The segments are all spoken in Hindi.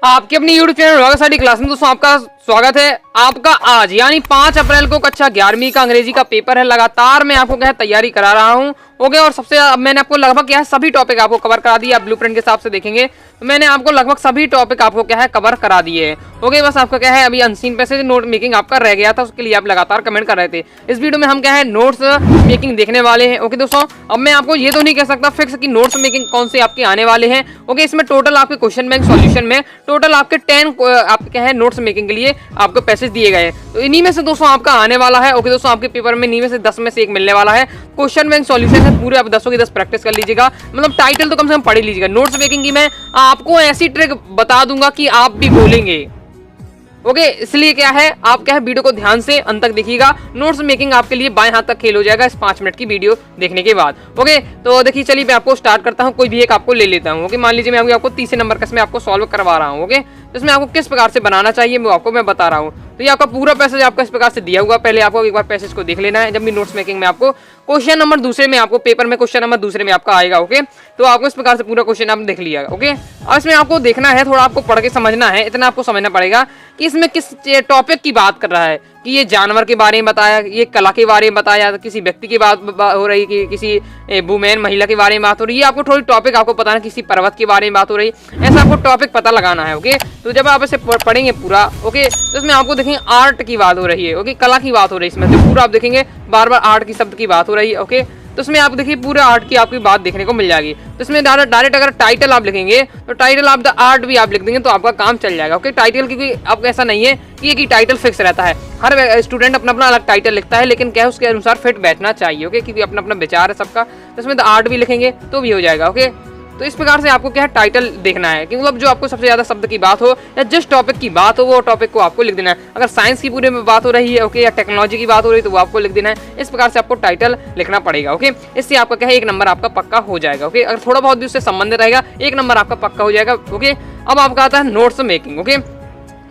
आपके अपनी यूट्यूब चैनल वागा साडी क्लास में दोस्तों आपका स्वागत है। आपका आज यानी 5 अप्रैल को कक्षा 11वीं का अंग्रेजी का पेपर है। लगातार मैं आपको क्या तैयारी करा रहा हूं ओके। और सबसे मैंने आपको लगभग क्या है सभी टॉपिक आपको कवर करा दिए। आप ब्लूप्रिंट के हिसाब से देखेंगे तो मैंने आपको लगभग सभी टॉपिक आपको क्या है कवर करा दिए हैं ओके। बस आपका क्या है अभी अनसीन पैसेज नोट मेकिंग आपका रह गया था, उसके लिए आप लगातार कमेंट कर रहे थे। इस वीडियो में हम क्या है नोट्स मेकिंग देखने वाले हैं ओके दोस्तों। अब मैं आपको ये तो नहीं कह सकता फिक्स कि नोट्स मेकिंग कौन से आपके आने वाले हैं ओके। इसमें टोटल आपके क्वेश्चन बैंक सॉल्यूशन में टोटल आपके 10 आपके क्या है नोट्स मेकिंग के लिए आपको पैसेज दिए गए हैं। तो इन्हीं में से दोस्तों आपका आने वाला है ओके दोस्तों। आपके पेपर में इन्हीं में से 10 में से एक मिलने वाला है। क्वेश्चन बैंक सॉल्यूशन है पूरे आप 10 की 10 प्रैक्टिस कर लीजिएगा, मतलब टाइटल तो कम से कम पढ़ ही लीजिएगा। नोट्स मेकिंग की मैं आपको ऐसी ट्रिक बता दूंगा कि आप भी बोलेंगे ओके। इसलिए क्या है आप क्या है वीडियो को ध्यान से अंत तक देखिएगा। नोट्स मेकिंग आपके लिए बाएं हाथ तक खेल हो जाएगा इस 5 मिनट की वीडियो देखने के बाद ओके। तो देखिए चलिए मैं आपको स्टार्ट करता हूं, कोई भी एक आपको ले लेता हूं ओके। मान लीजिए मैं आपको 30 नंबर का इसमें आपको सॉल्व करवा रहा हूं ओके। तो इसमें आपको किस प्रकार से बनाना चाहिए वो आपको मैं बता रहा हूं। तो ये आपका पूरा पैसेज आपको इस प्रकार से दिया हुआ, पहले आपको एक बार पैसेज को देख लेना है। जब भी नोट्स मेकिंग में आपको क्वेश्चन नंबर दूसरे में आपको पेपर में क्वेश्चन नंबर दूसरे में आपका आएगा ओके। तो आपको इस प्रकार से पूरा क्वेश्चन आप देख लिया ओके। और इसमें आपको देखना है, थोड़ा आपको पढ़ के समझना है, इतना आपको समझना पड़ेगा कि इसमें किस टॉपिक की बात कर रहा है। कि ये जानवर के बारे में बताया, ये कला के बारे में बताया, किसी व्यक्ति की बात हो रही, कि किसी वुमेन महिला के बारे में बात हो रही है। आपको थोड़ी टॉपिक आपको पता है, किसी पर्वत के बारे में बात हो रही, ऐसा आपको टॉपिक पता लगाना है ओके। तो जब आप इसे पढ़ेंगे पूरा ओके तो इसमें आपको देखेंगे आर्ट की बात हो रही है ओके, कला की बात हो रही है इसमें। तो पूरा आप देखेंगे बार बार आर्ट की शब्द की बात हो रही है ओके। तो इसमें आप देखिए पूरे आर्ट की आपकी बात देखने को मिल जाएगी। तो इसमें डायरेक्ट अगर टाइटल आप लिखेंगे तो टाइटल ऑफ द आर्ट भी आप लिख देंगे तो आपका काम चल जाएगा ओके। टाइटल की आपको ऐसा नहीं है कि टाइटल फिक्स रहता है, हर स्टूडेंट अपना अपना अलग टाइटल लिखता है, लेकिन क्या है उसके अनुसार फिट बैठना चाहिए ओके, क्योंकि अपना अपना विचार है सबका। तो इसमें द आर्ट भी लिखेंगे तो भी हो जाएगा ओके। तो इस प्रकार से आपको क्या है टाइटल देखना है कि मतलब जो आपको सबसे ज्यादा शब्द की बात हो या जिस टॉपिक की बात हो वो टॉपिक को आपको लिख देना है। अगर साइंस की पूरे में बात हो रही है ओके या टेक्नोलॉजी की बात हो रही है तो वो आपको लिख देना है। इस प्रकार से आपको टाइटल लिखना पड़ेगा ओके। इससे आपका क्या है 1 नंबर आपका पक्का हो जाएगा ओके। अगर थोड़ा बहुत भी उससे संबंधित रहेगा 1 नंबर आपका पक्का हो जाएगा ओके। अब आपका आता है नोट्स मेकिंग ओके।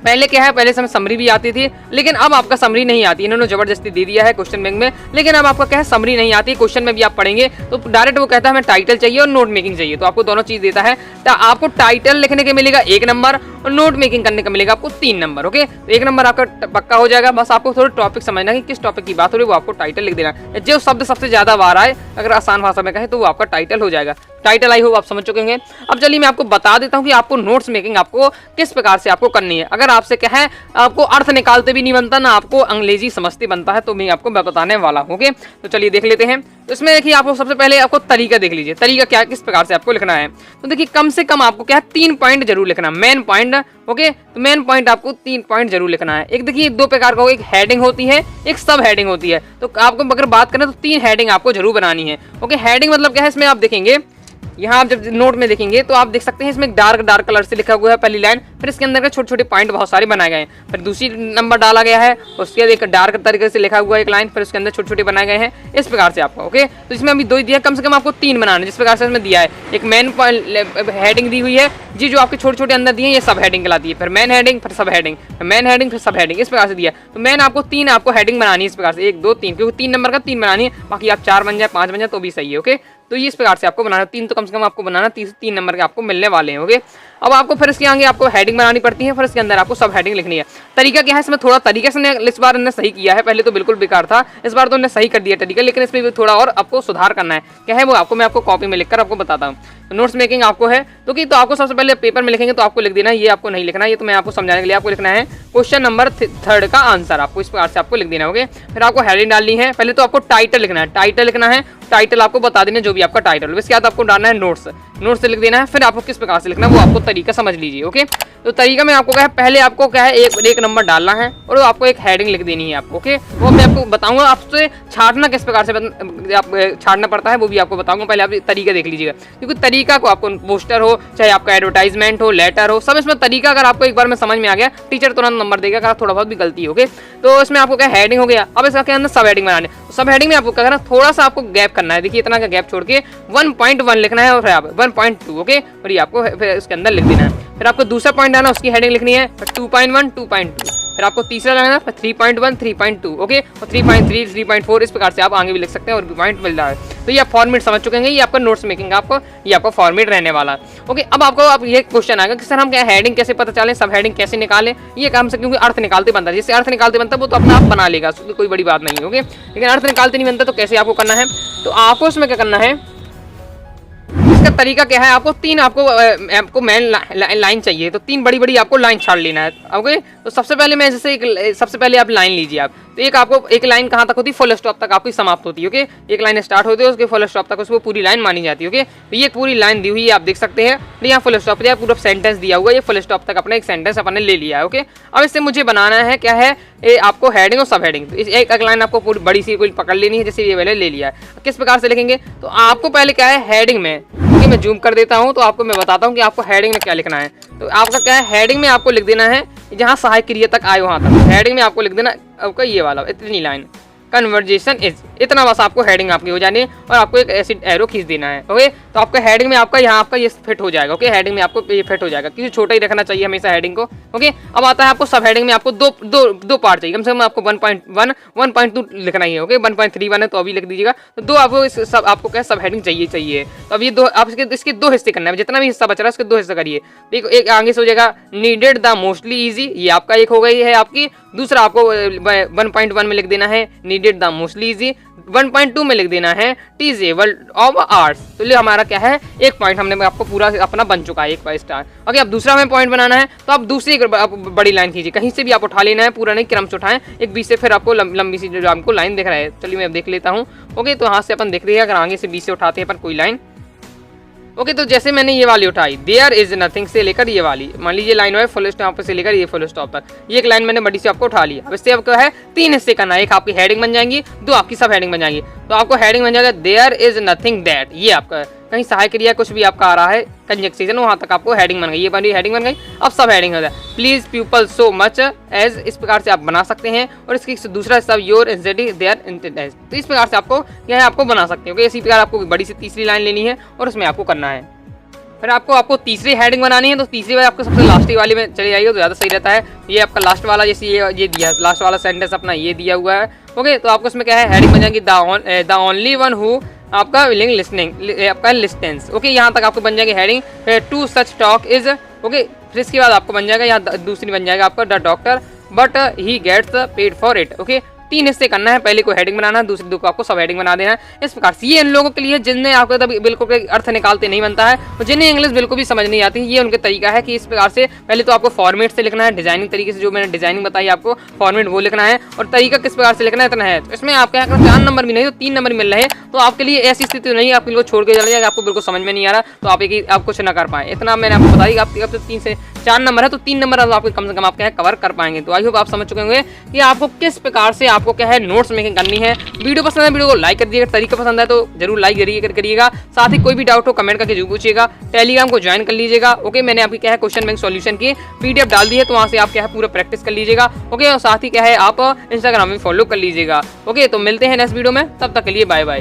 पहले क्या है पहले समय समरी भी आती थी, लेकिन अब आपका समरी नहीं आती, इन्होंने जबरदस्ती दे दिया है क्वेश्चन बैंक में। लेकिन अब आपका क्या है समरी नहीं आती, क्वेश्चन में भी आप पढ़ेंगे तो डायरेक्ट वो कहता है हमें टाइटल चाहिए और नोट मेकिंग चाहिए। तो आपको दोनों चीज देता है। तो आपको टाइटल लिखने के मिलेगा 1 नंबर और नोट मेकिंग करने का मिलेगा आपको 3 नंबर ओके। तो 1 नंबर आपका पक्का हो जाएगा। बस आपको थोड़ा टॉपिक समझना है कि किस टॉपिक की बात हो रही है, वो आपको टाइटल लिख देना है। जो शब्द सबसे ज्यादा बार आए अगर आसान भाषा में कहे तो वो आपका टाइटल हो जाएगा। टाइटल आई होप आप समझ चुके होंगे। अब चलिए मैं आपको बता देता हूं कि आपको नोट्स मेकिंग आपको किस प्रकार से आपको करनी है। अगर आपसे क्या है आपको अर्थ निकालते भी नहीं बनता ना आपको अंग्रेजी समझते बनता है तो मैं आपको बताने वाला हूं ओके। तो चलिए देख लेते हैं। तो इसमें देखिए आपको सबसे पहले आपको तरीका देख लीजिए, तरीका क्या किस प्रकार से आपको लिखना है। तो देखिए कम से कम आपको क्या है 3 पॉइंट जरूर लिखना, मेन पॉइंट ओके। तो मेन पॉइंट आपको 3 पॉइंट जरूर लिखना है। एक देखिए 2 प्रकार का, एक हेडिंग होती है एक सब हेडिंग होती है। तो आपको अगर बात करें तो 3 हेडिंग आपको जरूर बनानी है ओके। हेडिंग मतलब क्या है, इसमें आप देखेंगे यहाँ आप जब नोट में देखेंगे तो आप देख सकते हैं इसमें डार्क कलर से लिखा हुआ है पहली लाइन, फिर इसके अंदर के छोटे छोटे पॉइंट बहुत सारे बनाए गए हैं, फिर दूसरी नंबर डाला गया है, उसके बाद एक डार्क तरीके से लिखा हुआ है एक लाइन, फिर उसके अंदर छोटे छोटे बनाए गए हैं। इस प्रकार से आपको ओके। तो इसमें अभी 2 दिया, कम से कम आपको 3 बनाना है जिस प्रकार से इसमें दिया है। एक मेन हेडिंग दी हुई है जी, जो आपके छोटे छोटे अंदर दिए ये सब हेडिंग कहलाती है, फिर मेन हेडिंग फिर सब हेडिंग, मेन हेडिंग फिर सब हेडिंग, इस प्रकार से दिया। तो मेन आपको 3 आपको हेडिंग बनानी है इस प्रकार से 1 2 3, क्योंकि 3 नंबर का 3 बनानी है, बाकी आप 4 बन जाए 5 बन जाए तो भी सही है ओके। तो ये इस प्रकार से आपको बनाना, 3 तो कम से कम आपको बनाना, 3 नंबर के आपको मिलने वाले हैं ओके। अब आपको फिर इसके आगे आपको हेडिंग बनानी पड़ती है, फिर इसके अंदर आपको सब हेडिंग लिखनी है। तरीका क्या है, इसमें थोड़ा तरीके से इस बार इन्होंने सही किया है, पहले तो बिल्कुल बेकार था, इस बार तो उन्होंने सही कर दिया तरीका, लेकिन इसमें भी थोड़ा और आपको सुधार करना है। क्या है वो आपको मैं आपको कॉपी में लिखकर आपको बताता हूँ। तो नोट्स मेकिंग आपको है तो आपको सबसे पहले पेपर में लिखेंगे तो आपको लिख देना है, ये आपको नहीं लिखना है, ये तो मैं आपको समझाने के लिए आपको लिखना है क्वेश्चन नंबर 3 का आंसर, आपको इस प्रकार से आपको लिख देना है ओके। फिर आपको हेडिंग डालनी है, पहले तो आपको टाइटल लिखना है, टाइटल लिखना है, टाइटल आपको बता देना जो भी आपका टाइटल, इसके बाद आपको डालना है नोट्स से लिख देना है। फिर आपको किस प्रकार से लिखना है वो आपको तरीका समझ लीजिए ओके। तो तरीका में आपको क्या है पहले आपको क्या है एक नंबर डालना है और आपको एक हेडिंग लिख देनी है आपको ओके। वो मैं आपको बताऊंगा, आपसे छाटना किस प्रकार से आप छाटना पड़ता है वो भी आपको बताऊंगा। पहले आप तरीका देख लीजिएगा, क्योंकि तरीका को आपको पोस्टर हो चाहे आपका एडवर्टाइजमेंट हो लेटर हो सब इसमें तरीका अगर आपको एक बार में समझ में आ गया टीचर तुरंत नंबर देगा अगर थोड़ा बहुत भी गलती हो गई। तो इसमें आपको क्या हेडिंग हो गया। अब इसका क्या अंदर सब हेडिंग बनाने, सब हेडिंग में आपको क्या करना थोड़ा सा आपको गैप करना है, देखिए इतना का गैप छोड़ के 1.1 लिखना है और फिर आप 1.2 ओके, और ये आपको फिर इसके अंदर लिख देना है। फिर आपको दूसरा पॉइंट आना उसकी हेडिंग लिखनी है 2.1 2.2, फिर आपको तीसरा लगाना है 3.1, 3.2, ओके, और 3.3, 3.4 इस प्रकार से आप आगे भी लिख सकते हैं और भी पॉइंट मिल रहा है। तो ये आप फॉर्मेट समझ चुके हैं, ये आपका नोट्स मेकिंग आपको ये आपका फॉर्मेट रहने वाला है। ओके, अब आपको अब ये क्वेश्चन आएगा कि सर हम क्या हेडिंग कैसे पता चले, सब हेडिंग कैसे निकालें, ये काम से क्योंकि अर्थ निकालते बनता है, जैसे अर्थ निकालते बनता है वो तो अपना आप बना लेगा, कोई बड़ी बात नहीं है। ओके, लेकिन अर्थ निकालते नहीं बनता तो कैसे आपको करना है, तो आपको उसमें क्या करना है, इसका तरीका क्या है, आपको तीन आपको मेन लाइन चाहिए, तो तीन बड़ी बड़ी आपको लाइन छाड़ लेना है। ओके, तो सबसे पहले मैं जैसे सबसे पहले आप लाइन लीजिए आप, तो एक लाइन कहाँ तक होती है, फुल स्टॉप तक आपकी समाप्त होती है। ओके, एक लाइन स्टार्ट होती है उसके फुल स्टॉप तक उसको पूरी लाइन मानी जाती है। ओके, तो ये पूरी लाइन दी हुई है, आप देख सकते हैं, तो यहाँ फुल स्टॉप दिया, पूरा सेंटेंस दिया हुआ है, ये फुल स्टॉप तक अपना एक सेंटेंस अपने ले लिया है। ओके, अब इससे मुझे बनाना है क्या है, ये आपको हेडिंग और सब हेडिंग, तो एक लाइन आपको पूरी बड़ी सी कोई पकड़ लेनी है, जैसे ये पहले ले लिया है। किस प्रकार से लिखेंगे, तो आपको पहले क्या है हेडिंग में, मैं जूम कर देता हूं तो आपको मैं बताता हूं कि आपको हेडिंग में क्या लिखना है। तो आपका क्या है, हेडिंग में आपको लिख देना है जहां सहायक क्रिया तक आए वहां तक, हेडिंग में आपको लिख देना आपका ये वाला इतनी लाइन, कन्वर्जेशन इज, इतना बस आपको हेडिंग आपकी हो जानी है और आपको एक ऐसी एरो खींच देना है। ओके, तो आपका हेडिंग में आपका यहाँ आपका ये फिट हो जाएगा। ओके, हेडिंग में आपको ये फिट हो जाएगा, क्योंकि छोटा ही रखना चाहिए हमेशा हेडिंग को। ओके, अब आता है आपको सब हेडिंग में आपको दो पार्ट चाहिए, कम से कम आपको 1.1, 1.2 लिखना ही है। ओके, 1.31 है तो अभी लिख दीजिएगा, तो दो आपको सब आपको क्या सब हेडिंग चाहिए। तो अब ये दो आप इसके दो हिस्से करना है, जितना भी हिस्सा बच रहा है उसके दो हिस्से करिए। देखो, एक आगे से हो जाएगा नीडेड द मोस्टली ईजी, ये आपका एक हो गई है आपकी। दूसरा आपको 1.1 में लिख देना है नीडेड द मोस्टली ईजी, 1.2 में लिख देना है टीजेबल ऑफ आर्ट्स। तो ये हमारा क्या है, एक पॉइंट हमने आपको पूरा अपना बन चुका है, 1 स्टार। ओके, अब दूसरा हमें पॉइंट बनाना है, तो आप दूसरी बड़ी लाइन कीजिए, कहीं से भी आप उठा लेना है, पूरा नहीं क्रम से उठाएं, एक बीच से फिर आपको लंबी सी जो आपको लाइन दिख रहा है। चलिए मैं अब देख लेता हूँ। ओके, तो यहाँ से अपन देख रहे हैं, अगर आगे से बीच से उठाते हैं अपन कोई लाइन। ओके, तो जैसे मैंने ये वाली उठाई, देयर इज नथिंग से लेकर ये वाली, मान लीजिए लाइन है फुल स्टॉप से लेकर ये फुल स्टॉप तक, ये एक लाइन मैंने बड़ी सी आपको उठा लिया। अब इससे अब क्या है, 3 हिस्से करना है, एक आपकी हेडिंग बन जाएंगी, 2 आपकी सब हेडिंग बन जाएंगी। तो आपको हेडिंग बन जाएगा देयर इज नथिंग दैट, ये आपका कहीं सहायक क्रिया कुछ भी आपका आ रहा है कंजक्शन, वहां तक आपको हेडिंग बन गई, ये बनी हेडिंग बन गई। अब सब हेडिंग हो जाए, please people so much as, इस प्रकार से आप बना सकते हैं। और इसकी दूसरा हिस्सा योर एंजाइटी देयर इंटेंस, तो इस प्रकार से आपको यह है आपको बना सकते हो। इसी प्रकार आपको बड़ी सी तीसरी लाइन लेनी है और उसमें आपको करना है। फिर आपको तीसरी हेडिंग बनानी है, तो तीसरी बार आपको सबसे लास्ट वाली में चले जाइए तो ज़्यादा सही रहता है। ये आपका लास्ट वाला, जैसे ये दिया है लास्ट वाला सेंटेंस अपना ये दिया हुआ है। ओके, तो आपको इसमें क्या है, हेडिंग बन जाएगी द ओनली वन हु, आपका विलिंग लिसनिंग, आपका लिस्टेंस। ओके, यहाँ तक आपको बन जाएगी हेडिंग। फिर to such talk is, okay, फिर इसके बाद आपको बन जाएगा यहाँ दूसरी बन जाएगा आपका the doctor but he gets paid for it. Okay, 3 हिस्से करना है, पहले को हेडिंग बनाना है, दूसरे 2 को आपको सब हेडिंग बना देना है। इस प्रकार से ये इन लोगों के लिए जिन्हें आपको तभी बिल्कुल अर्थ निकालते नहीं बनता है और जिन्हें इंग्लिश बिल्कुल भी समझ नहीं आती, ये उनका तरीका है कि इस प्रकार से पहले तो आपको फॉर्मेट से लिखना है, डिजाइनिंग तरीके से, जो मैंने डिजाइनिंग बताई आपको फॉर्मेट वो लिखना है, और तरीका किस प्रकार से लिखना है इतना है। तो इसमें आपके यहाँ 4 नंबर भी नहीं तो 3 नंबर मिल रहे हैं, तो आपके लिए ऐसी स्थिति नहीं, आप बिल्कुल छोड़ के चले जाएगा, आपको बिल्कुल समझ में नहीं आ रहा तो आप कुछ ना कर पाए। इतना मैंने आपको बताई, आप 3 से 4 नंबर है तो 3 नंबर आपको कम से कम आपके कवर कर पाएंगे। तो आई होप आप समझ चुके होंगे कि आपको किस प्रकार से आपको क्या है नोट्स मेकिंग करनी है। वीडियो पसंद है वीडियो को लाइक कर दीजिएगा, तरीका पसंद है तो जरूर लाइक करिएगा। साथ ही कोई भी डाउट हो कमेंट करके जरूर पूछिएगा, टेलीग्राम को ज्वाइन कर लीजिएगा। ओके, मैंने आपकी क्या है क्वेश्चन बैंक सॉल्यूशन की पीडीएफ डाल दी है, तो वहां से आप क्या है पूरा प्रैक्टिस कर लीजिएगा। ओके, और साथ ही क्या है आप इंस्टाग्राम में फॉलो कर लीजिएगा। ओके, तो मिलते हैं नेक्स्ट वीडियो में, तब तक के लिए बाय बाय।